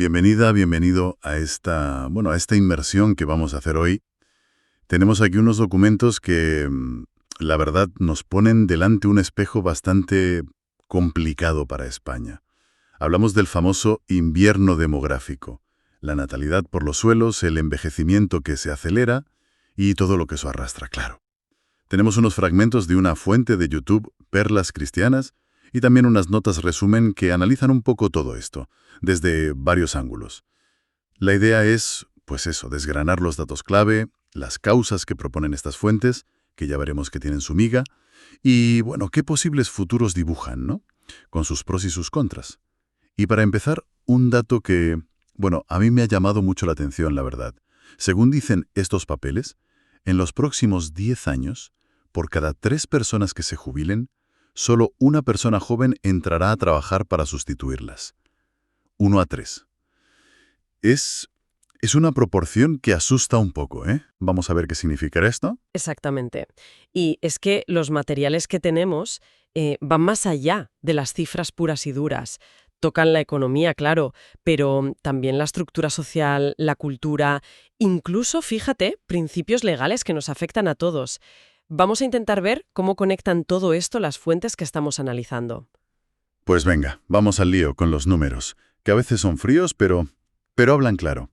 Bienvenida, bienvenido a a esta inmersión que vamos a hacer hoy. Tenemos aquí unos documentos que, la verdad, nos ponen delante un espejo bastante complicado para España. Hablamos del famoso invierno demográfico, la natalidad por los suelos, el envejecimiento que se acelera y todo lo que eso arrastra, claro. Tenemos unos fragmentos de una fuente de YouTube, Perlas Cristianas, y también unas notas resumen que analizan un poco todo esto, desde varios ángulos. La idea es, pues eso, desgranar los datos clave, las causas que proponen estas fuentes, que ya veremos que tienen su miga, y, bueno, qué posibles futuros dibujan, ¿no? Con sus pros y sus contras. Y para empezar, un dato que, a mí me ha llamado mucho la atención, la verdad. Según dicen estos papeles, en los próximos 10 años, por cada 3 personas que se jubilen, solo una persona joven entrará a trabajar para sustituirlas. 1 a 3. Es una proporción que asusta un poco, ¿eh? Vamos a ver qué significará esto. Exactamente. Y es que los materiales que tenemos van más allá de las cifras puras y duras. Tocan la economía, claro, pero también la estructura social, la cultura, incluso, fíjate, principios legales que nos afectan a todos. Vamos a intentar ver cómo conectan todo esto las fuentes que estamos analizando. Pues venga, vamos al lío con los números, que a veces son fríos, pero hablan claro.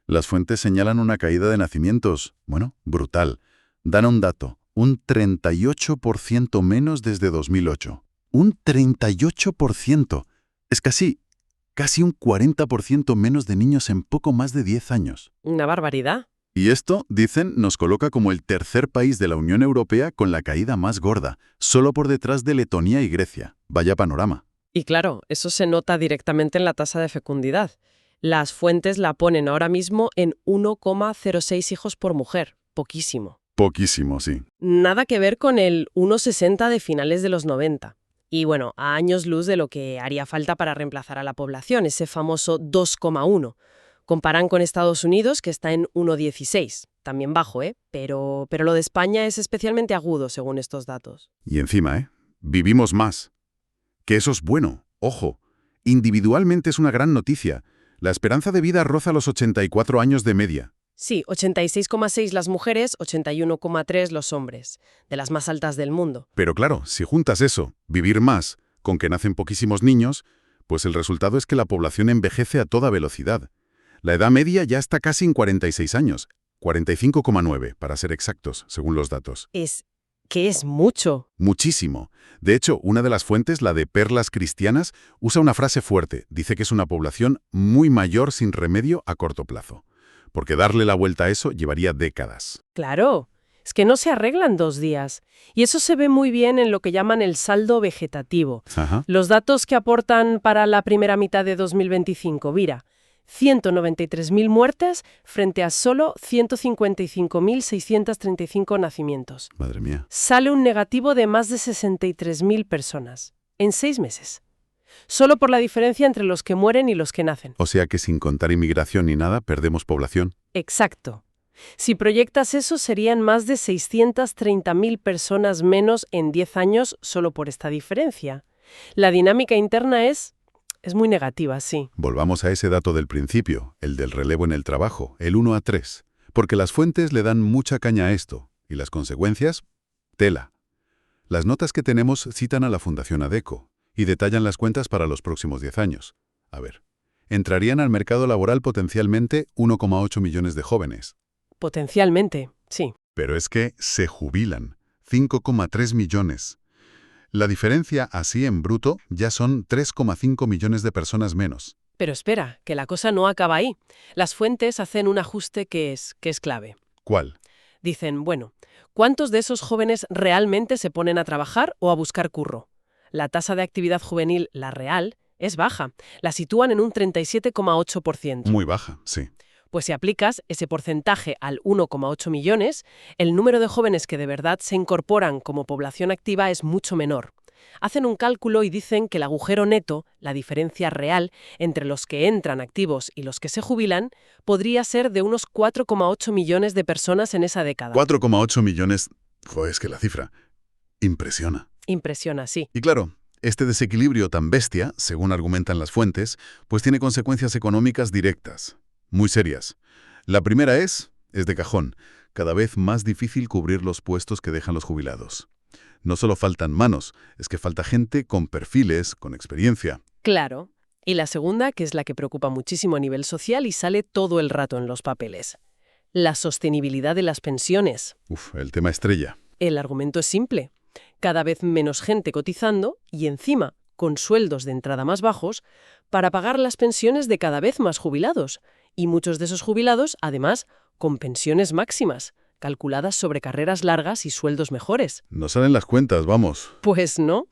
Las fuentes señalan una caída de nacimientos, brutal. Dan un dato, un 38% menos desde 2008. ¡Un 38%! Es casi un 40% menos de niños en poco más de 10 años. Una barbaridad. Y esto, dicen, nos coloca como el tercer país de la Unión Europea con la caída más gorda, solo por detrás de Letonia y Grecia. Vaya panorama. Y claro, eso se nota directamente en la tasa de fecundidad. Las fuentes la ponen ahora mismo en 1,06 hijos por mujer. Poquísimo. Poquísimo, sí. Nada que ver con el 1,60 de finales de los 90. Y a años luz de lo que haría falta para reemplazar a la población, ese famoso 2,1. Comparan con Estados Unidos, que está en 1,16. También bajo, pero lo de España es especialmente agudo, según estos datos. Y encima, vivimos más. Que eso es bueno, ojo. Individualmente es una gran noticia. La esperanza de vida roza los 84 años de media. Sí, 86,6 las mujeres, 81,3 los hombres, de las más altas del mundo. Pero claro, si juntas eso, vivir más, con que nacen poquísimos niños, pues el resultado es que la población envejece a toda velocidad. La edad media ya está casi en 46 años, 45,9 para ser exactos, según los datos. Es mucho. Muchísimo. De hecho, una de las fuentes, la de Perlas Cristianas, usa una frase fuerte. Dice que es una población muy mayor sin remedio a corto plazo. Porque darle la vuelta a eso llevaría décadas. Claro, es que no se arreglan 2 días. Y eso se ve muy bien en lo que llaman el saldo vegetativo. Ajá. Los datos que aportan para la primera mitad de 2025, mira, 193.000 muertes frente a solo 155.635 nacimientos. Madre mía. Sale un negativo de más de 63.000 personas en 6 meses. Solo por la diferencia entre los que mueren y los que nacen. O sea que sin contar inmigración ni nada, perdemos población. Exacto. Si proyectas eso, serían más de 630.000 personas menos en 10 años solo por esta diferencia. La dinámica interna es muy negativa, sí. Volvamos a ese dato del principio, el del relevo en el trabajo, el 1 a 3. Porque las fuentes le dan mucha caña a esto. Y las consecuencias, tela. Las notas que tenemos citan a la Fundación ADECO y detallan las cuentas para los próximos 10 años. A ver, entrarían al mercado laboral potencialmente 1,8 millones de jóvenes. Potencialmente, sí. Pero es que se jubilan, 5,3 millones. La diferencia, así en bruto, ya son 3,5 millones de personas menos. Pero espera, que la cosa no acaba ahí. Las fuentes hacen un ajuste que es clave. ¿Cuál? Dicen, ¿cuántos de esos jóvenes realmente se ponen a trabajar o a buscar curro? La tasa de actividad juvenil, la real, es baja. La sitúan en un 37,8%. Muy baja, sí. Pues si aplicas ese porcentaje al 1,8 millones, el número de jóvenes que de verdad se incorporan como población activa es mucho menor. Hacen un cálculo y dicen que el agujero neto, la diferencia real entre los que entran activos y los que se jubilan, podría ser de unos 4,8 millones de personas en esa década. 4,8 millones, es que la cifra impresiona. Impresiona, sí. Y claro, Este desequilibrio tan bestia, según argumentan las fuentes, pues tiene consecuencias económicas directas, muy serias. La primera es de cajón, cada vez más difícil cubrir los puestos que dejan los jubilados. No solo faltan manos, es que falta gente con perfiles, con experiencia. Claro. Y la segunda, que es la que preocupa muchísimo a nivel social y sale todo el rato en los papeles. La sostenibilidad de las pensiones. El tema estrella. El argumento es simple. Cada vez menos gente cotizando y encima con sueldos de entrada más bajos para pagar las pensiones de cada vez más jubilados. Y muchos de esos jubilados, además, con pensiones máximas, calculadas sobre carreras largas y sueldos mejores. No salen las cuentas, vamos. Pues no.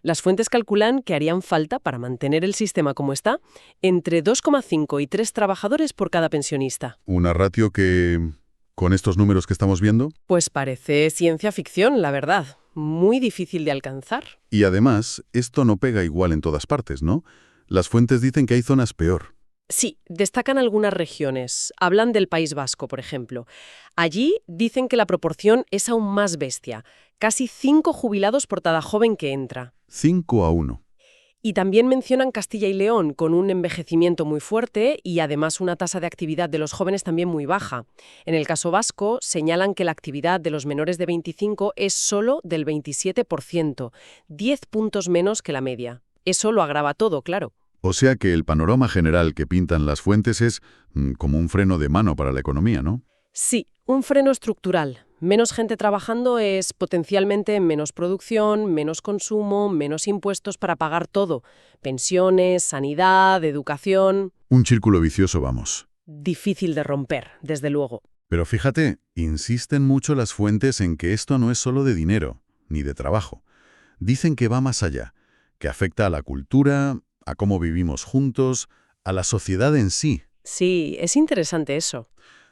Las fuentes calculan que harían falta, para mantener el sistema como está, entre 2,5 y 3 trabajadores por cada pensionista. Una ratio que, con estos números que estamos viendo... Pues parece ciencia ficción, la verdad. Muy difícil de alcanzar. Y además, esto no pega igual en todas partes, ¿no? Las fuentes dicen que hay zonas peor. Sí, destacan algunas regiones. Hablan del País Vasco, por ejemplo. Allí dicen que la proporción es aún más bestia. Casi 5 jubilados por cada joven que entra. 5-1. Y también mencionan Castilla y León, con un envejecimiento muy fuerte y además una tasa de actividad de los jóvenes también muy baja. En el caso vasco, señalan que la actividad de los menores de 25 es solo del 27%, 10 puntos menos que la media. Eso lo agrava todo, claro. O sea que el panorama general que pintan las fuentes es como un freno de mano para la economía, ¿no? Sí, un freno estructural. Menos gente trabajando es potencialmente menos producción, menos consumo, menos impuestos para pagar todo. Pensiones, sanidad, educación... Un círculo vicioso, vamos. Difícil de romper, desde luego. Pero fíjate, insisten mucho las fuentes en que esto no es solo de dinero, ni de trabajo. Dicen que va más allá, que afecta a la cultura, a cómo vivimos juntos, a la sociedad en sí. Sí, es interesante eso.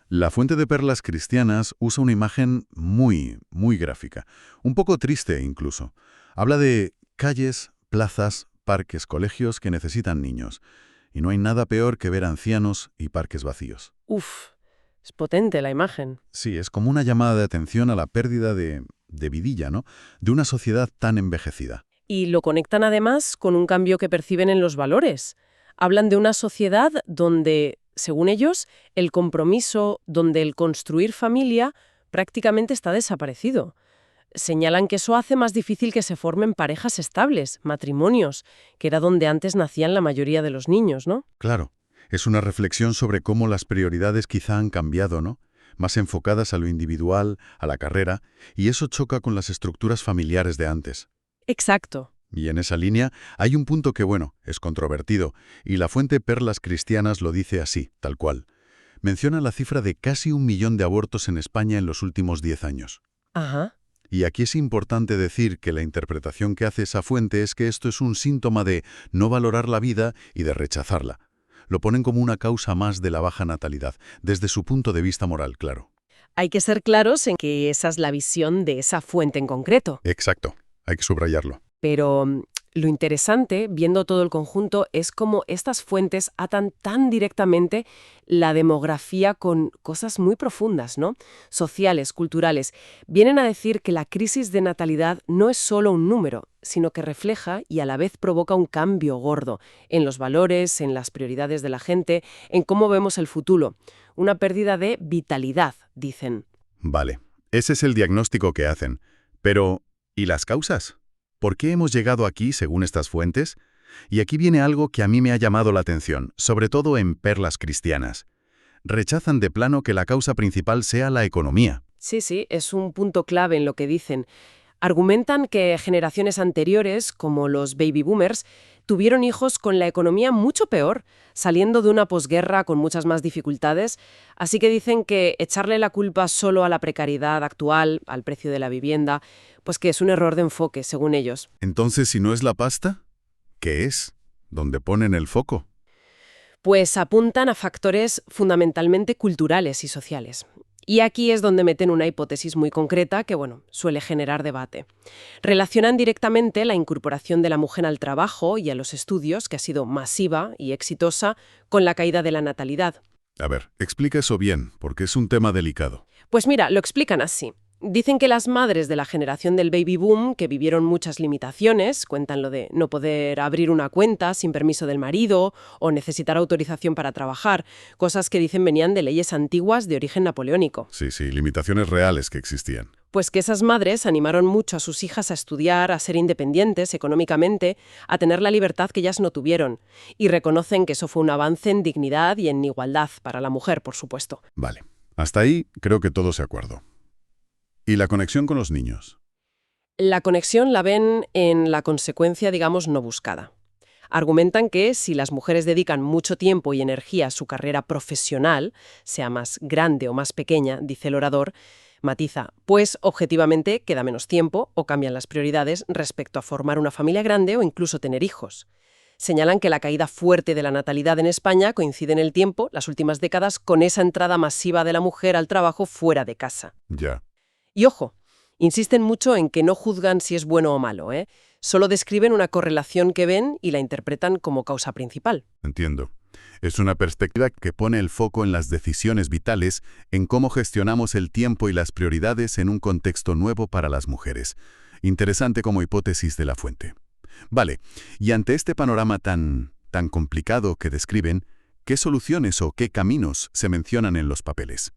La fuente de perlas cristianas usa una imagen muy gráfica, un poco triste incluso. Habla de calles, plazas, parques, colegios que necesitan niños. Y no hay nada peor que ver ancianos y parques vacíos. Uf, es potente la imagen. Sí, es como una llamada de atención a la pérdida de vidilla, ¿no? De una sociedad tan envejecida. Y lo conectan además con un cambio que perciben en los valores. Hablan de una sociedad donde, según ellos, el compromiso, donde el construir familia prácticamente está desaparecido. Señalan que eso hace más difícil que se formen parejas estables, matrimonios, que era donde antes nacían la mayoría de los niños, ¿no? Claro, es una reflexión sobre cómo las prioridades quizá han cambiado, ¿no? Más enfocadas a lo individual, a la carrera, y eso choca con las estructuras familiares de antes. Exacto. Y en esa línea hay un punto que, es controvertido, y la fuente Perlas Cristianas lo dice así, tal cual. Menciona la cifra de casi 1 millón de abortos en España en los últimos 10 años. Ajá. Y aquí es importante decir que la interpretación que hace esa fuente es que esto es un síntoma de no valorar la vida y de rechazarla. Lo ponen como una causa más de la baja natalidad, desde su punto de vista moral, claro. Hay que ser claros en que esa es la visión de esa fuente en concreto. Exacto, hay que subrayarlo. Pero lo interesante, viendo todo el conjunto, es cómo estas fuentes atan tan directamente la demografía con cosas muy profundas, ¿no? Sociales, culturales. Vienen a decir que la crisis de natalidad no es solo un número, sino que refleja y a la vez provoca un cambio gordo en los valores, en las prioridades de la gente, en cómo vemos el futuro. Una pérdida de vitalidad, dicen. Vale, ese es el diagnóstico que hacen. Pero, ¿y las causas? ¿Por qué hemos llegado aquí según estas fuentes? Y aquí viene algo que a mí me ha llamado la atención, sobre todo en Perlas Cristianas. Rechazan de plano que la causa principal sea la economía. Sí, es un punto clave en lo que dicen. Argumentan que generaciones anteriores, como los baby boomers, tuvieron hijos con la economía mucho peor, saliendo de una posguerra con muchas más dificultades, así que dicen que echarle la culpa solo a la precariedad actual, al precio de la vivienda, pues que es un error de enfoque, según ellos. Entonces, si no es la pasta, ¿qué es? ¿Dónde ponen el foco? Pues apuntan a factores fundamentalmente culturales y sociales. Y aquí es donde meten una hipótesis muy concreta que, suele generar debate. Relacionan directamente la incorporación de la mujer al trabajo y a los estudios, que ha sido masiva y exitosa, con la caída de la natalidad. A ver, explica eso bien, porque es un tema delicado. Pues mira, lo explican así. Dicen que las madres de la generación del baby boom, que vivieron muchas limitaciones, cuentan lo de no poder abrir una cuenta sin permiso del marido o necesitar autorización para trabajar, cosas que dicen venían de leyes antiguas de origen napoleónico. Sí, sí, limitaciones reales que existían. Pues que esas madres animaron mucho a sus hijas a estudiar, a ser independientes económicamente, a tener la libertad que ellas no tuvieron, y reconocen que eso fue un avance en dignidad y en igualdad para la mujer, por supuesto. Vale. Hasta ahí creo que todos de acuerdo. ¿Y la conexión con los niños? La conexión la ven en la consecuencia, digamos, no buscada. Argumentan que si las mujeres dedican mucho tiempo y energía a su carrera profesional, sea más grande o más pequeña, dice el orador, matiza, pues objetivamente queda menos tiempo o cambian las prioridades respecto a formar una familia grande o incluso tener hijos. Señalan que la caída fuerte de la natalidad en España coincide en el tiempo, las últimas décadas, con esa entrada masiva de la mujer al trabajo fuera de casa. Ya. Y ojo, insisten mucho en que no juzgan si es bueno o malo, ¿eh? Solo describen una correlación que ven y la interpretan como causa principal. Entiendo. Es una perspectiva que pone el foco en las decisiones vitales, en cómo gestionamos el tiempo y las prioridades en un contexto nuevo para las mujeres. Interesante como hipótesis de la fuente. Vale, y ante este panorama tan complicado que describen, ¿qué soluciones o qué caminos se mencionan en los papeles?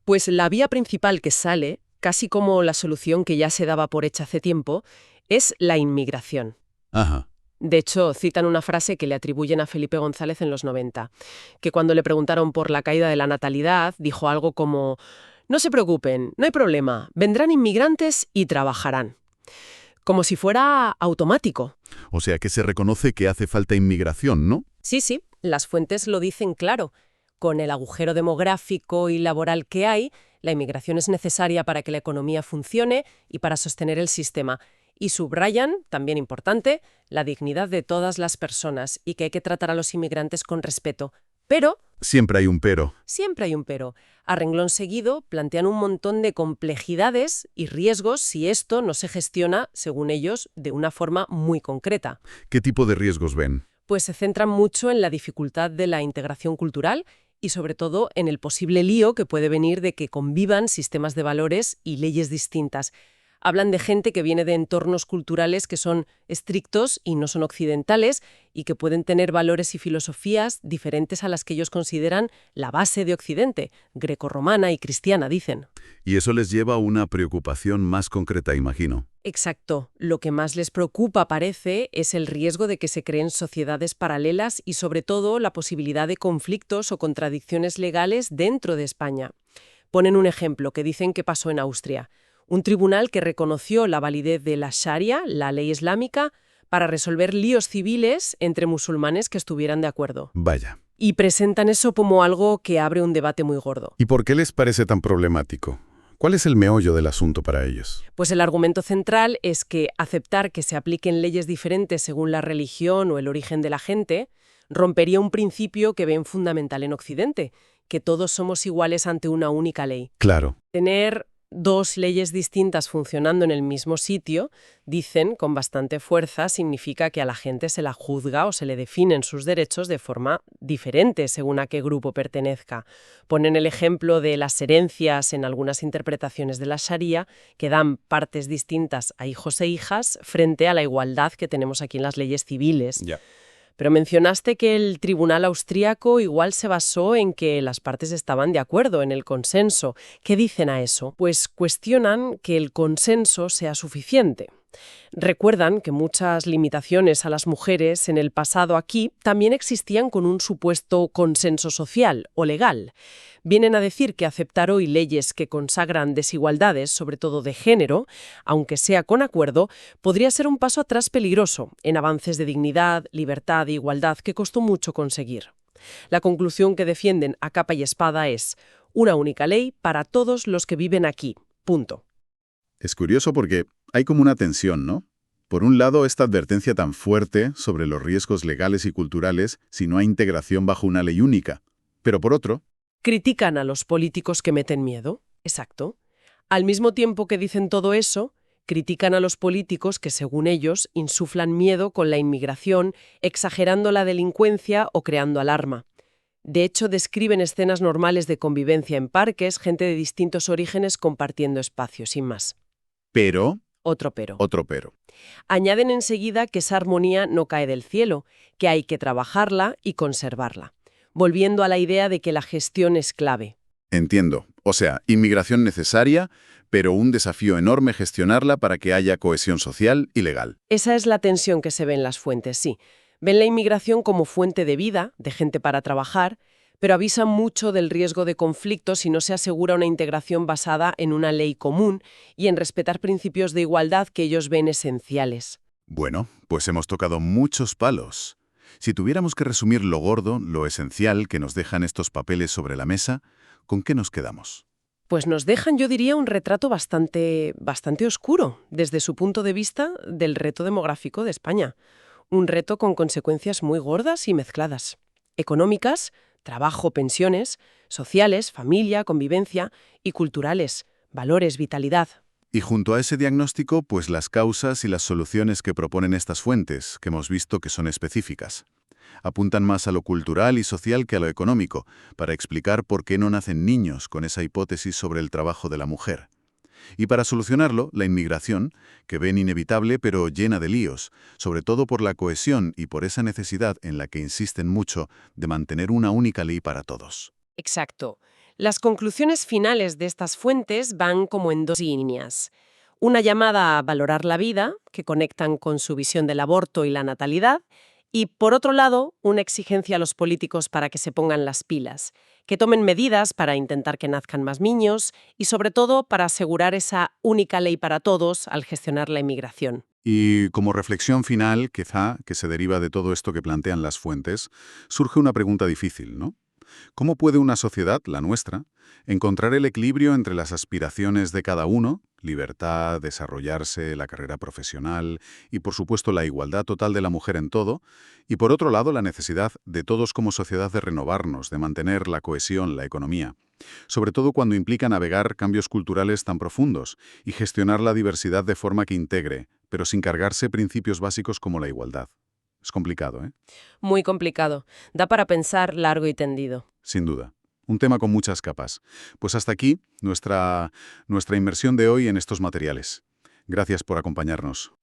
Pues la vía principal que sale, casi como la solución que ya se daba por hecha hace tiempo, es la inmigración. Ajá. De hecho, citan una frase que le atribuyen a Felipe González en los 90, que cuando le preguntaron por la caída de la natalidad, dijo algo como: «No se preocupen, no hay problema, vendrán inmigrantes y trabajarán». Como si fuera automático. O sea que se reconoce que hace falta inmigración, ¿no? Sí, sí, las fuentes lo dicen claro. Con el agujero demográfico y laboral que hay, la inmigración es necesaria para que la economía funcione y para sostener el sistema. Y subrayan, también importante, la dignidad de todas las personas y que hay que tratar a los inmigrantes con respeto. Pero Siempre hay un pero. siempre hay un pero. A renglón seguido, plantean un montón de complejidades y riesgos si esto no se gestiona, según ellos, de una forma muy concreta. ¿Qué tipo de riesgos ven? Pues se centran mucho en la dificultad de la integración cultural y sobre todo en el posible lío que puede venir de que convivan sistemas de valores y leyes distintas. Hablan de gente que viene de entornos culturales que son estrictos y no son occidentales y que pueden tener valores y filosofías diferentes a las que ellos consideran la base de Occidente, grecorromana y cristiana, dicen. Y eso les lleva a una preocupación más concreta, imagino. Exacto. Lo que más les preocupa, parece, es el riesgo de que se creen sociedades paralelas y, sobre todo, la posibilidad de conflictos o contradicciones legales dentro de España. Ponen un ejemplo que dicen que pasó en Austria. Un tribunal que reconoció la validez de la Sharia, la ley islámica, para resolver líos civiles entre musulmanes que estuvieran de acuerdo. Vaya. Y presentan eso como algo que abre un debate muy gordo. ¿Y por qué les parece tan problemático? ¿Cuál es el meollo del asunto para ellos? Pues el argumento central es que aceptar que se apliquen leyes diferentes según la religión o el origen de la gente rompería un principio que ven fundamental en Occidente, que todos somos iguales ante una única ley. Claro. Tener dos leyes distintas funcionando en el mismo sitio, dicen con bastante fuerza, significa que a la gente se la juzga o se le definen sus derechos de forma diferente según a qué grupo pertenezca. Ponen el ejemplo de las herencias en algunas interpretaciones de la Sharia, que dan partes distintas a hijos e hijas frente a la igualdad que tenemos aquí en las leyes civiles. Ya. Pero mencionaste que el tribunal austríaco igual se basó en que las partes estaban de acuerdo, en el consenso. ¿Qué dicen a eso? Pues cuestionan que el consenso sea suficiente. Recuerdan que muchas limitaciones a las mujeres en el pasado aquí también existían con un supuesto consenso social o legal. Vienen a decir que aceptar hoy leyes que consagran desigualdades, sobre todo de género, aunque sea con acuerdo, podría ser un paso atrás peligroso en avances de dignidad, libertad e igualdad que costó mucho conseguir. La conclusión que defienden a capa y espada es una única ley para todos los que viven aquí. Punto. Es curioso porque hay como una tensión, ¿no? Por un lado, esta advertencia tan fuerte sobre los riesgos legales y culturales si no hay integración bajo una ley única. Pero por otro, Critican a los políticos que meten miedo. Exacto. Al mismo tiempo que dicen todo eso, critican a los políticos que, según ellos, insuflan miedo con la inmigración, exagerando la delincuencia o creando alarma. De hecho, describen escenas normales de convivencia en parques, gente de distintos orígenes compartiendo espacios, sin más. Pero, Otro pero. otro pero. Añaden enseguida que esa armonía no cae del cielo, que hay que trabajarla y conservarla, volviendo a la idea de que la gestión es clave. Entiendo. O sea, inmigración necesaria, pero un desafío enorme gestionarla para que haya cohesión social y legal. Esa es la tensión que se ve en las fuentes, sí. Ven la inmigración como fuente de vida, de gente para trabajar, pero avisan mucho del riesgo de conflicto si no se asegura una integración basada en una ley común y en respetar principios de igualdad que ellos ven esenciales. Bueno, pues hemos tocado muchos palos. Si tuviéramos que resumir lo gordo, lo esencial que nos dejan estos papeles sobre la mesa, ¿con qué nos quedamos? Pues nos dejan, yo diría, un retrato bastante oscuro desde su punto de vista del reto demográfico de España. Un reto con consecuencias muy gordas y mezcladas. Económicas, trabajo, pensiones, sociales, familia, convivencia y culturales, valores, vitalidad. Y junto a ese diagnóstico, pues las causas y las soluciones que proponen estas fuentes, que hemos visto que son específicas. Apuntan más a lo cultural y social que a lo económico, para explicar por qué no nacen niños con esa hipótesis sobre el trabajo de la mujer. Y para solucionarlo, la inmigración, que ven inevitable pero llena de líos, sobre todo por la cohesión y por esa necesidad en la que insisten mucho de mantener una única ley para todos. Exacto. Las conclusiones finales de estas fuentes van como en dos líneas. Una llamada a valorar la vida, que conectan con su visión del aborto y la natalidad, y por otro lado, una exigencia a los políticos para que se pongan las pilas, que tomen medidas para intentar que nazcan más niños y sobre todo para asegurar esa única ley para todos al gestionar la inmigración. Y como reflexión final, quizá, que se deriva de todo esto que plantean las fuentes, surge una pregunta difícil, ¿no? ¿Cómo puede una sociedad, la nuestra, encontrar el equilibrio entre las aspiraciones de cada uno, libertad, desarrollarse, la carrera profesional y, por supuesto, la igualdad total de la mujer en todo, y por otro lado, la necesidad de todos como sociedad de renovarnos, de mantener la cohesión, la economía, sobre todo cuando implica navegar cambios culturales tan profundos y gestionar la diversidad de forma que integre, pero sin cargarse principios básicos como la igualdad? Es complicado, ¿eh? Muy complicado. Da para pensar largo y tendido. Sin duda. Un tema con muchas capas. Pues hasta aquí nuestra inmersión de hoy en estos materiales. Gracias por acompañarnos.